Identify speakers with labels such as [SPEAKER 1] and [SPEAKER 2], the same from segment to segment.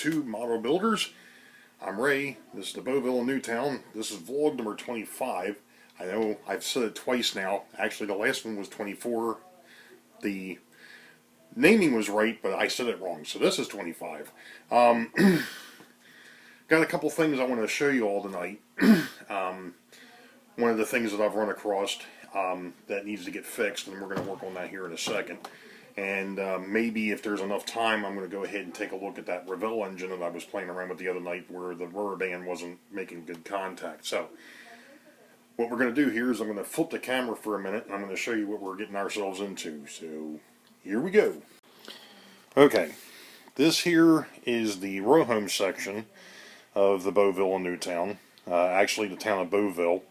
[SPEAKER 1] YouTube model builders. I'm Ray. This is the Boeville Newtown. This is vlog number 25. I know I've said it twice now. Actually, the last one was 24. The naming was right, but I said it wrong. So this is 25. Got a couple things I want to show you all tonight. One of the things that I've run across that needs to get fixed, and we're going to work on that here in a second. And maybe if there's enough time, I'm going to go ahead and take a look at that Revel engine that I was playing around with the other night where the rubber band wasn't making good contact. So what we're going to do here is I'm going to flip the camera for a minute and I'm going to show you what we're getting ourselves into. So here we go. Okay, this here is the row home section of the Boeville Newtown. Actually the town of Boeville.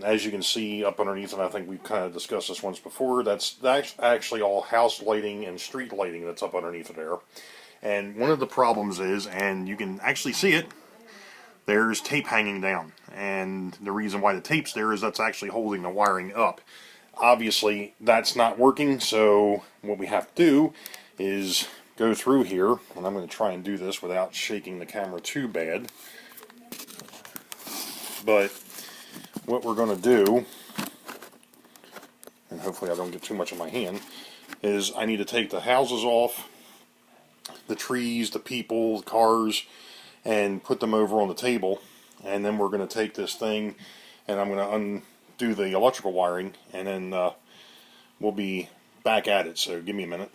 [SPEAKER 1] As you can see up underneath, and I think we've kind of discussed this once before, that's actually all house lighting and street lighting that's up underneath there. And one of the problems is, and you can actually see it, there's tape hanging down. And the reason why the tape's there is that's actually holding the wiring up. Obviously, that's not working, so what we have to do is go through here, and I'm going to try and do this without shaking the camera too bad. But what we're going to do, and hopefully I don't get too much in my hand, is I need to take the houses off, the trees, the people, the cars, and put them over on the table. And then we're going to take this thing and I'm going to undo the electrical wiring, and then we'll be back at it. So give me a minute.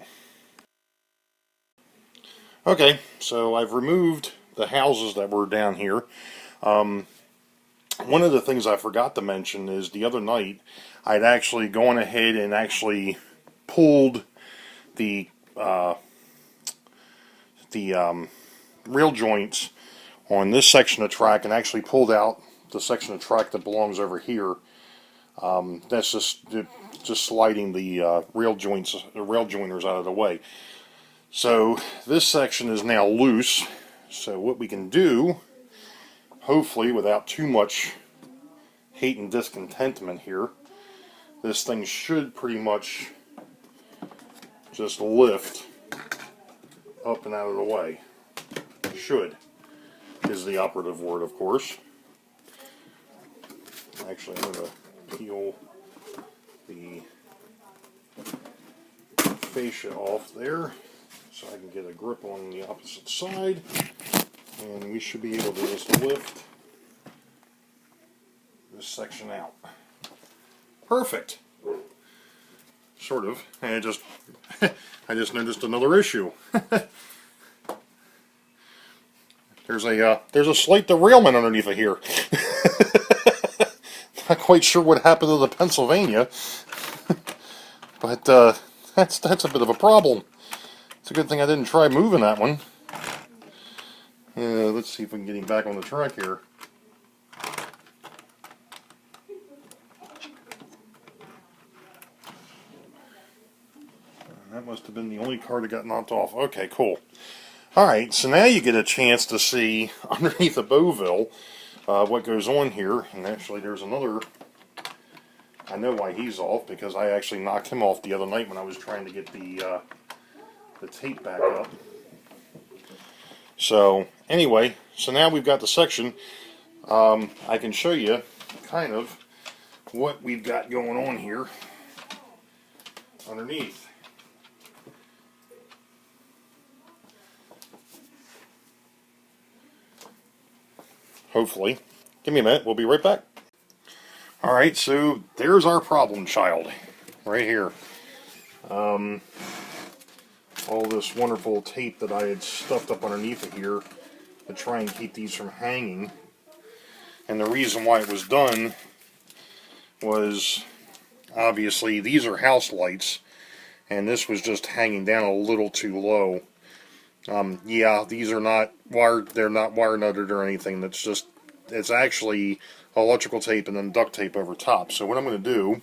[SPEAKER 1] Okay, so I've removed the houses that were down here. One of the things I forgot to mention is the other night I'd actually gone ahead and actually pulled the rail joints on this section of track and actually pulled out the section of track that belongs over here. That's just sliding the rail joiners out of the way. So this section is now loose. So what we can do, hopefully without too much hate and discontentment here, this thing should pretty much just lift up and out of the way. Should is the operative word, of course. Actually, I'm going to peel the fascia off there so I can get a grip on the opposite side. And we should be able to just lift this section out. Perfect. Sort of. And I just noticed another issue. There's a slight derailment underneath of here. Not quite sure what happened to the Pennsylvania, but that's a bit of a problem. It's a good thing I didn't try moving that one. Let's see if we can get him back on the track here. That must have been the only car that got knocked off. Okay, cool. Alright, so now you get a chance to see underneath the Boeville what goes on here. And actually there's another, I know why he's off, because I actually knocked him off the other night when I was trying to get the tape back up. So anyway, so now we've got the section. I can show you kind of what we've got going on here underneath. Hopefully. Give me a minute, we'll be right back. Alright, so there's our problem child right here. All this wonderful tape that I had stuffed up underneath of here to try and keep these from hanging. And the reason why it was done was, obviously, these are house lights, and this was just hanging down a little too low. Yeah, these are not wired, they're not wire nutted or anything. That's just, it's actually electrical tape and then duct tape over top. So what I'm going to do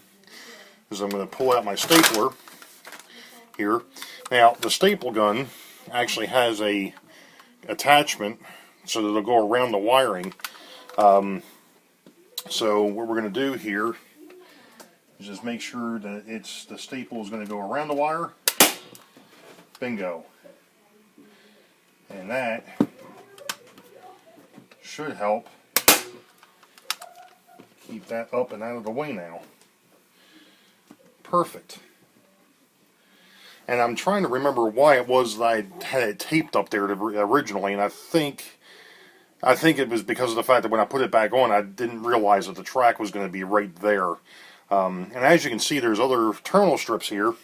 [SPEAKER 1] is I'm going to pull out my stapler here. Now, the staple gun actually has a attachment so that it'll go around the wiring. So what we're going to do here is just make sure that the staple is going to go around the wire. Bingo. And that should help keep that up and out of the way now. Perfect. And I'm trying to remember why it was that I had it taped up there originally, and I think it was because of the fact that when I put it back on, I didn't realize that the track was going to be right there. And as you can see, there's other terminal strips here.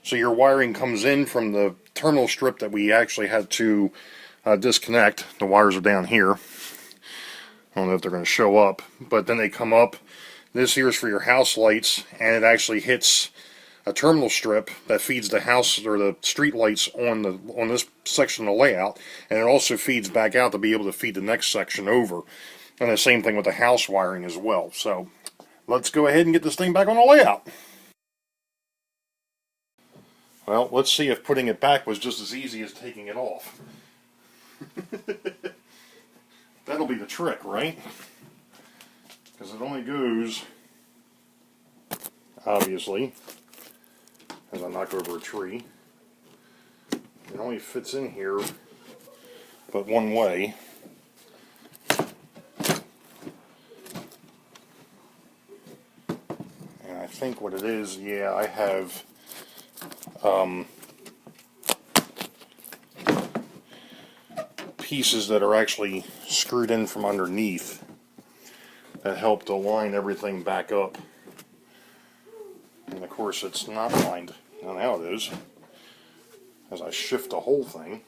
[SPEAKER 1] So your wiring comes in from the terminal strip that we actually had to disconnect. The wires are down here. I don't know if they're going to show up, but then they come up. This here is for your house lights, and it actually hits a terminal strip that feeds the house or the street lights on this section of the layout, and it also feeds back out to be able to feed the next section over. And the same thing with the house wiring as well. So let's go ahead and get this thing back on the layout. Well, let's see if putting it back was just as easy as taking it off. That'll be the trick, right? Because it only goes, obviously, as I knock over a tree, it only fits in here but one way. And I think what it is, yeah, I have pieces that are actually screwed in from underneath that help to line everything back up. And of course it's not lined. Now it is. As I shift the whole thing.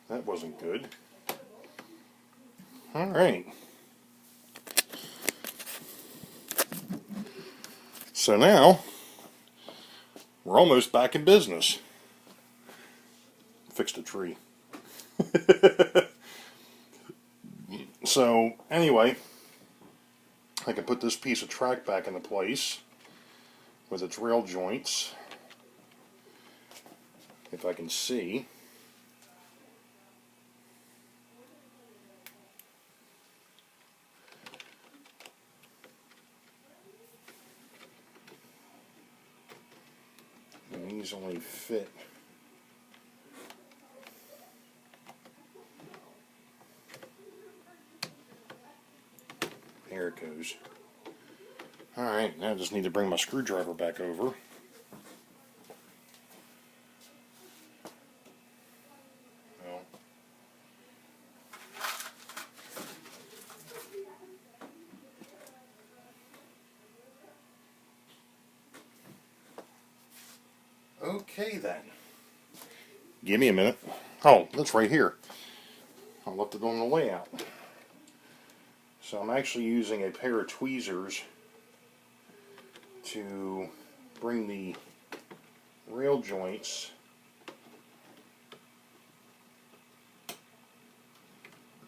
[SPEAKER 1] That wasn't good. Alright. So now, we're almost back in business. Fixed a tree. So, anyway, I can put this piece of track back into place with its rail joints, if I can see. And these only fit there it goes. Alright, now I just need to bring my screwdriver back over. Well, okay then. Give me a minute. Oh, that's right here. I left it on the layout. So I'm actually using a pair of tweezers to bring the rail joints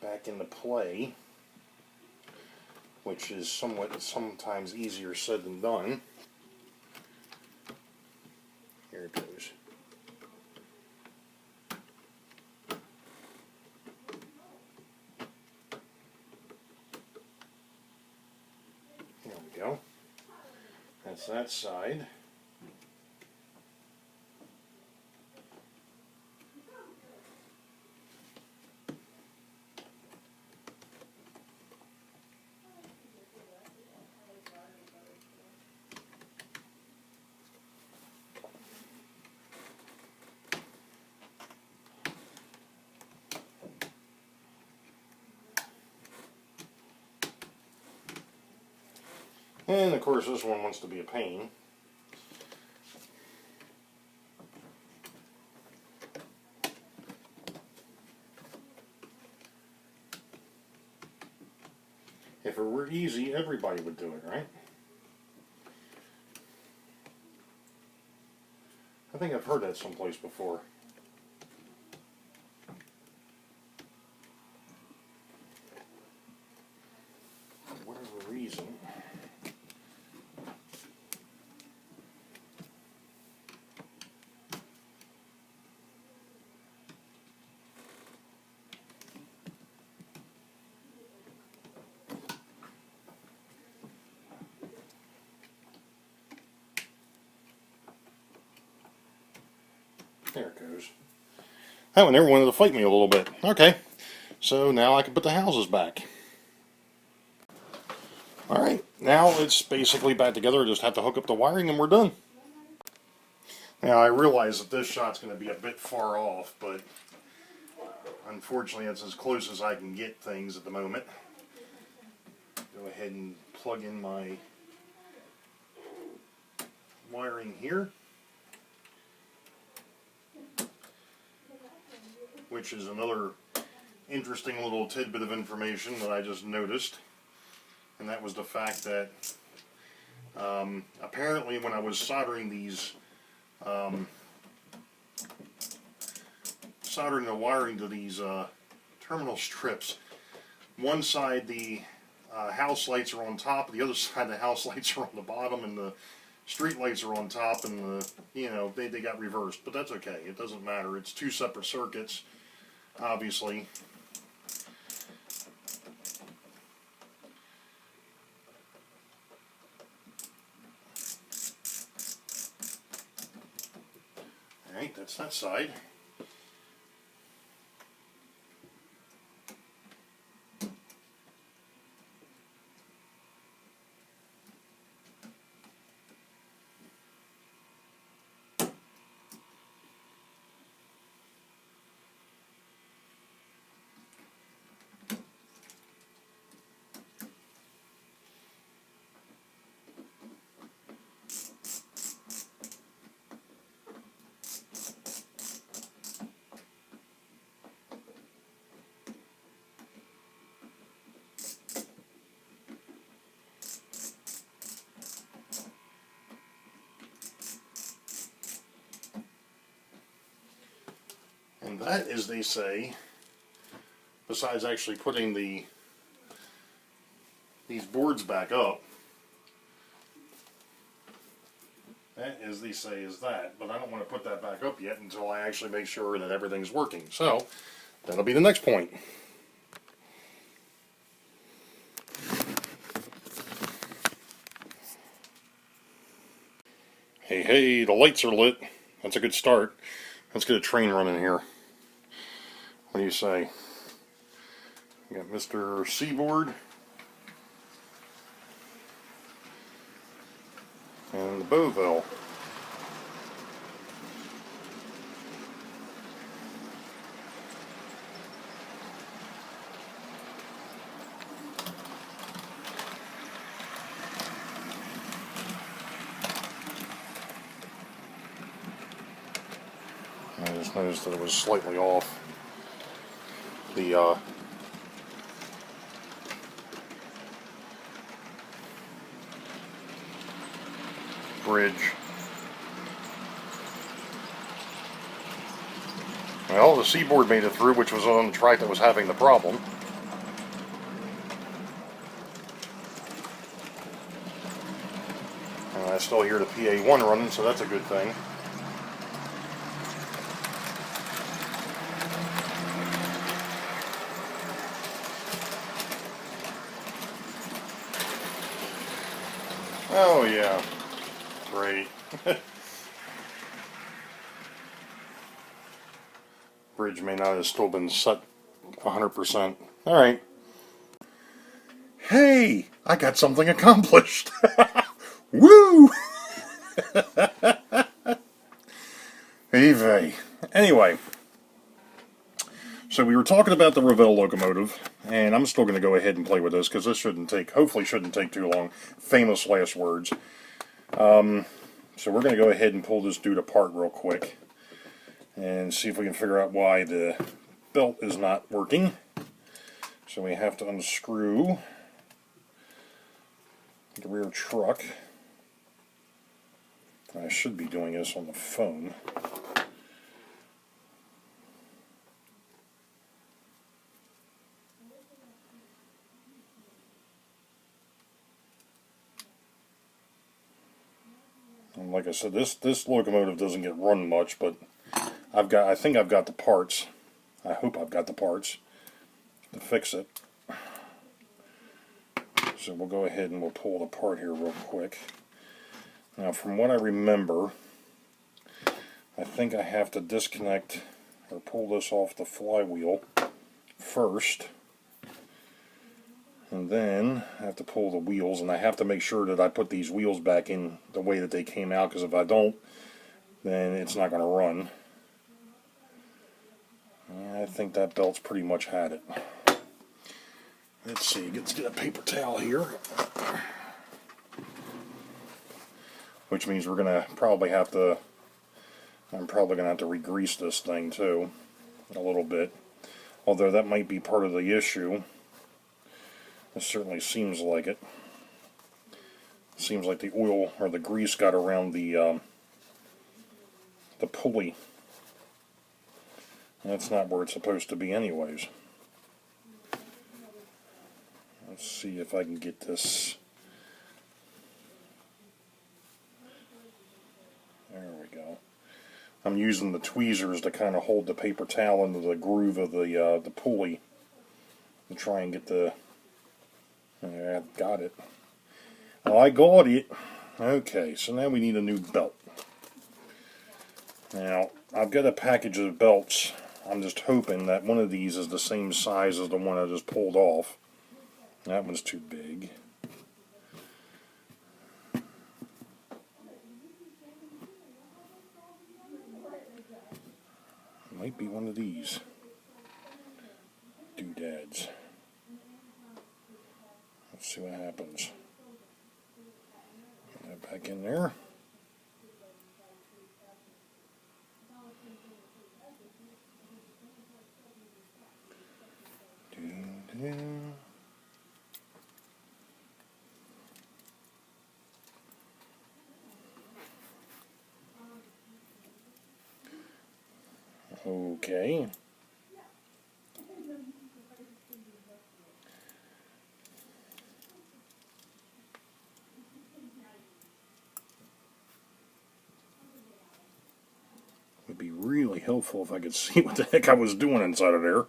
[SPEAKER 1] back into play, which is sometimes easier said than done. Here it goes. There we go. That's that side. And of course this one wants to be a pain. If it were easy, everybody would do it, right? I think I've heard that someplace before. For whatever reason. There it goes. That one there wanted to fight me a little bit. Okay, so now I can put the houses back. Alright, now it's basically back together. I just have to hook up the wiring and we're done. Now I realize that this shot's going to be a bit far off, but unfortunately it's as close as I can get things at the moment. Go ahead and plug in my wiring here, which is another interesting little tidbit of information that I just noticed, and that was the fact that apparently when I was soldering these soldering the wiring to these terminal strips, one side the house lights are on top, the other side the house lights are on the bottom, and the street lights are on top, and they got reversed, but that's okay. It doesn't matter. It's two separate circuits, obviously. Alright, that's that side. And that, as they say, besides actually putting these boards back up, that, as they say, is that. But I don't want to put that back up yet until I actually make sure that everything's working. So, that'll be the next point. Hey, hey, the lights are lit. That's a good start. Let's get a train running here. What do you say? We got Mr. Seaboard and the Boeville. I just noticed that it was slightly off the bridge. Well, the Seaboard made it through, which was on the track that was having the problem. And I still hear the PA1 running, so that's a good thing. Oh yeah, great. Bridge may not have still been set 100%. Alright. Hey, I got something accomplished. Woo! Hey, vey. Anyway, so we were talking about the Revel locomotive, and I'm still going to go ahead and play with this because this hopefully shouldn't take too long. Famous last words. So we're going to go ahead and pull this dude apart real quick and see if we can figure out why the belt is not working. So we have to unscrew the rear truck. I should be doing this on the phone. And like I said, this locomotive doesn't get run much, but I think I've got the parts. I hope I've got the parts to fix it. So we'll go ahead and we'll pull it apart here real quick. Now, from what I remember, I think I have to disconnect or pull this off the flywheel first. And then I have to pull the wheels, and I have to make sure that I put these wheels back in the way that they came out, because if I don't, then it's not going to run. And I think that belt's pretty much had it. Let's see, let's get a paper towel here. Which means we're going to probably have to, I'm probably going to have to re-grease this thing too, a little bit. Although that might be part of the issue. It certainly seems like it. Seems like the oil or the grease got around the pulley. That's not where it's supposed to be anyways. Let's see if I can get this. There we go. I'm using the tweezers to kind of hold the paper towel into the groove of the pulley to try and get the. Yeah, got it. Oh, I got it. Okay, so now we need a new belt. Now, I've got a package of belts. I'm just hoping that one of these is the same size as the one I just pulled off. That one's too big. Might be one of these doodads. Let's see what happens. Put that back in there. Okay. Would be really helpful if I could see what the heck I was doing inside of there.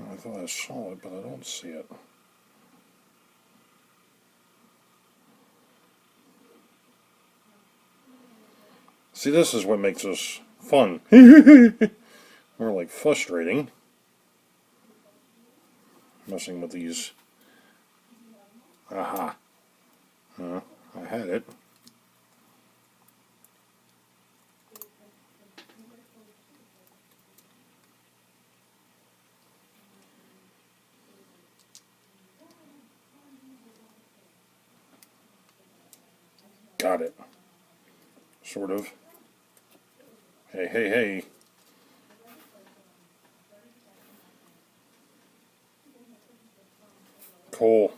[SPEAKER 1] I thought I saw it, but I don't see it. See, this is what makes this fun. More like frustrating. Messing with these. Aha. I had it. Got it. Sort of. Hey, hey, hey. Cool.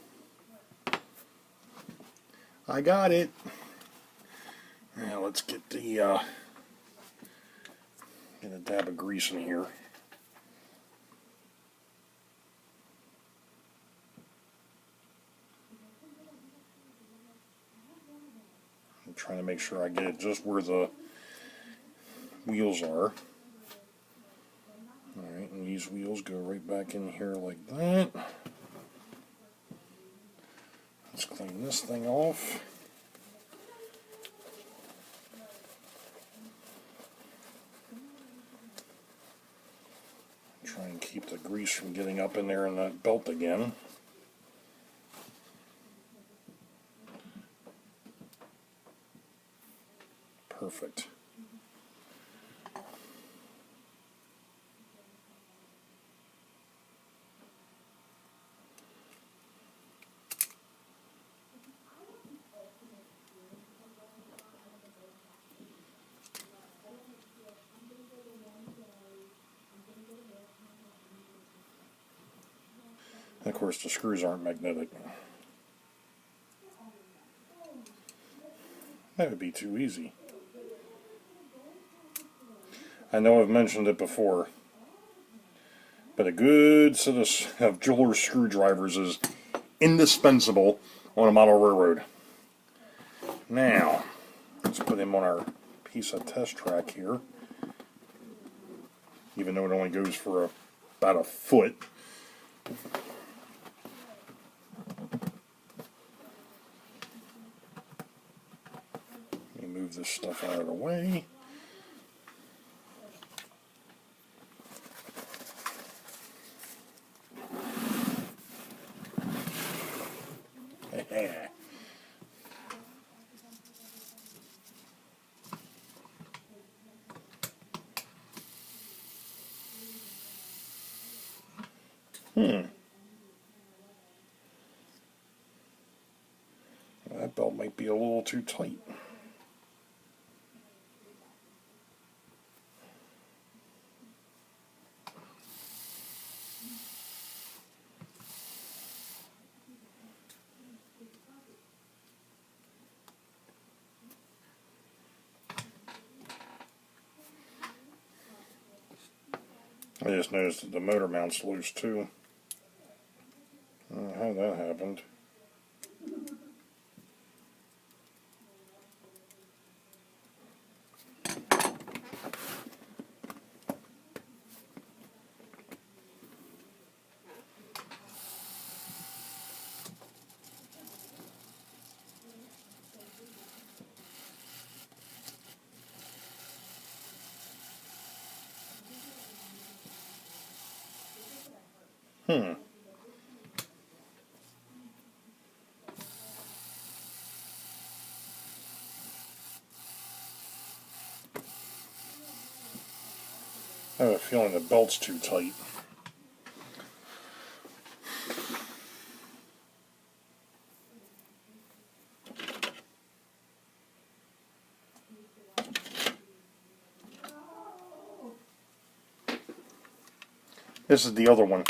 [SPEAKER 1] I got it. Now let's get the get a dab of grease in here. I'm trying to make sure I get it just where the wheels are. Alright, and these wheels go right back in here like that. Let's clean this thing off. Try and keep the grease from getting up in there in that belt again. Perfect. Of course, the screws aren't magnetic. That would be too easy. I know I've mentioned it before, but a good set of jeweler's screwdrivers is indispensable on a model railroad. Now, let's put him on our piece of test track here, even though it only goes for about a foot. Let me move this stuff out of the way. That belt might be a little too tight. I just noticed that the motor mount's loose too. I don't know how that happened. I have a feeling the belt's too tight. This is the other one.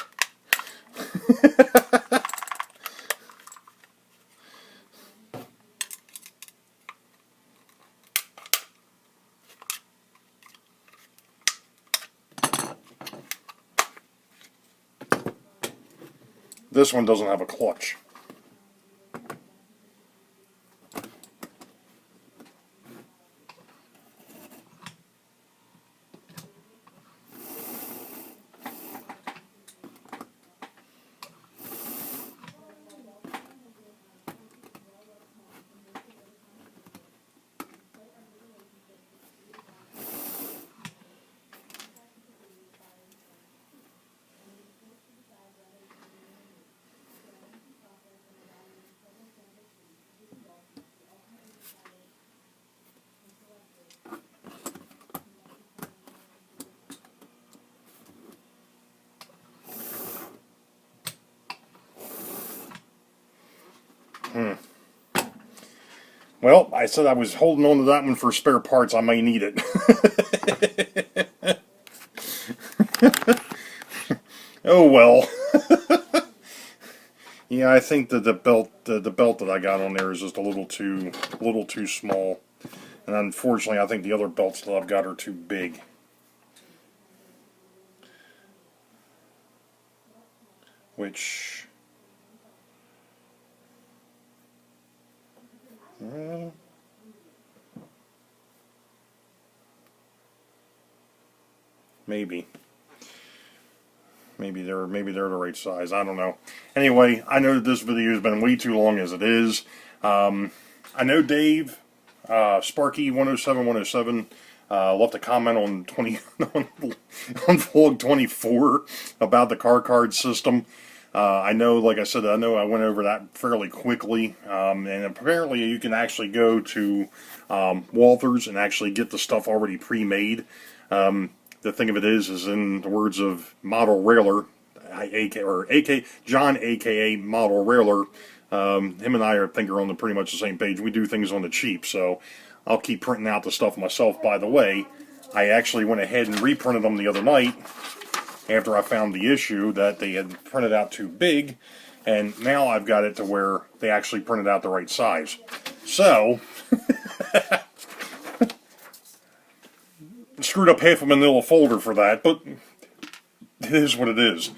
[SPEAKER 1] This one doesn't have a clutch. Well, I said I was holding on to that one for spare parts. I may need it. Oh well. Yeah, I think that the belt that I got on there is just a little too small, and unfortunately, I think the other belts that I've got are too big. Which. Maybe they're the right size. I don't know. Anyway, I know that this video has been way too long as it is. I know Dave Sparky 107 left a comment on on vlog 24 about the car card system. I know, like I said, I know I went over that fairly quickly, and apparently you can actually go to Walther's and actually get the stuff already pre-made. The thing of it is in the words of Model Railer, John, aka Model Railer, him and I are on pretty much the same page. We do things on the cheap, so I'll keep printing out the stuff myself. By the way, I actually went ahead and reprinted them the other night after I found the issue that they had printed out too big, and now I've got it to where they actually printed out the right size. So, screwed up half a manila folder for that, but it is what it is.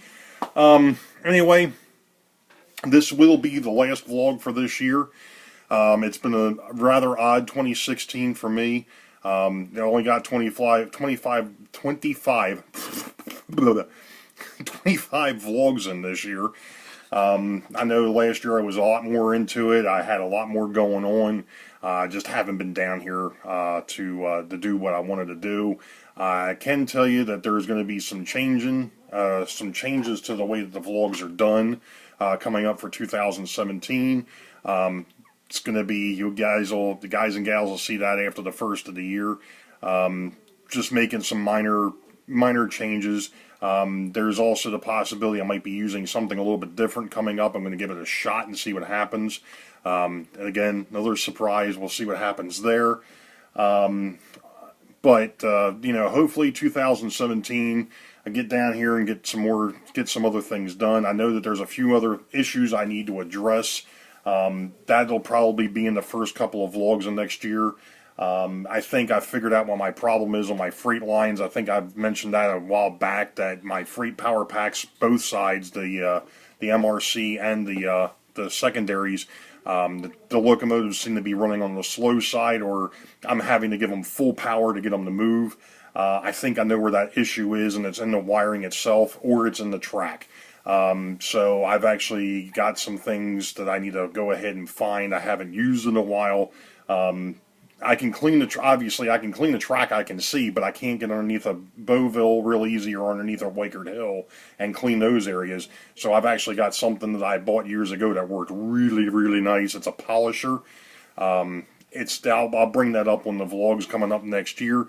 [SPEAKER 1] Anyway, this will be the last vlog for this year. It's been a rather odd 2016 for me. They only got 25 vlogs in this year. I know last year I was a lot more into it. I had a lot more going on. I just haven't been down here to do what I wanted to do. I can tell you that there's going to be some changes to the way that the vlogs are done coming up for 2017. It's going to be, the guys and gals will see that after the first of the year. Just making some minor changes. There's also the possibility I might be using something a little bit different coming up. I'm going to give it a shot and see what happens. Again, another surprise. We'll see what happens there. But hopefully 2017, I get down here and get some other things done. I know that there's a few other issues I need to address. That'll probably be in the first couple of vlogs of next year. I think I figured out what my problem is on my freight lines. I think I've mentioned that a while back, that my freight power packs, both sides, the MRC and the secondaries, the locomotives seem to be running on the slow side, or I'm having to give them full power to get them to move. I think I know where that issue is, and it's in the wiring itself, or it's in the track. So I've actually got some things that I need to go ahead and find. I haven't used in a while. I can clean obviously I can clean the track I can see, but I can't get underneath a Boeville real easy or underneath a Wakert Hill and clean those areas. So I've actually got something that I bought years ago that worked really, really nice. It's a polisher. I'll bring that up on the vlogs coming up next year.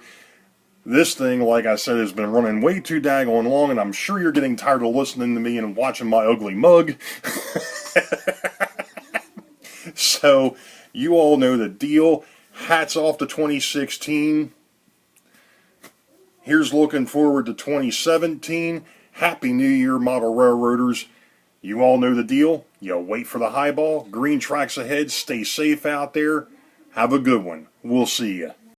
[SPEAKER 1] This thing, like I said, has been running way too daggone long, and I'm sure you're getting tired of listening to me and watching my ugly mug. So, you all know the deal. Hats off to 2016. Here's looking forward to 2017. Happy New Year, model railroaders. You all know the deal. You wait for the high ball. Green tracks ahead. Stay safe out there. Have a good one. We'll see you.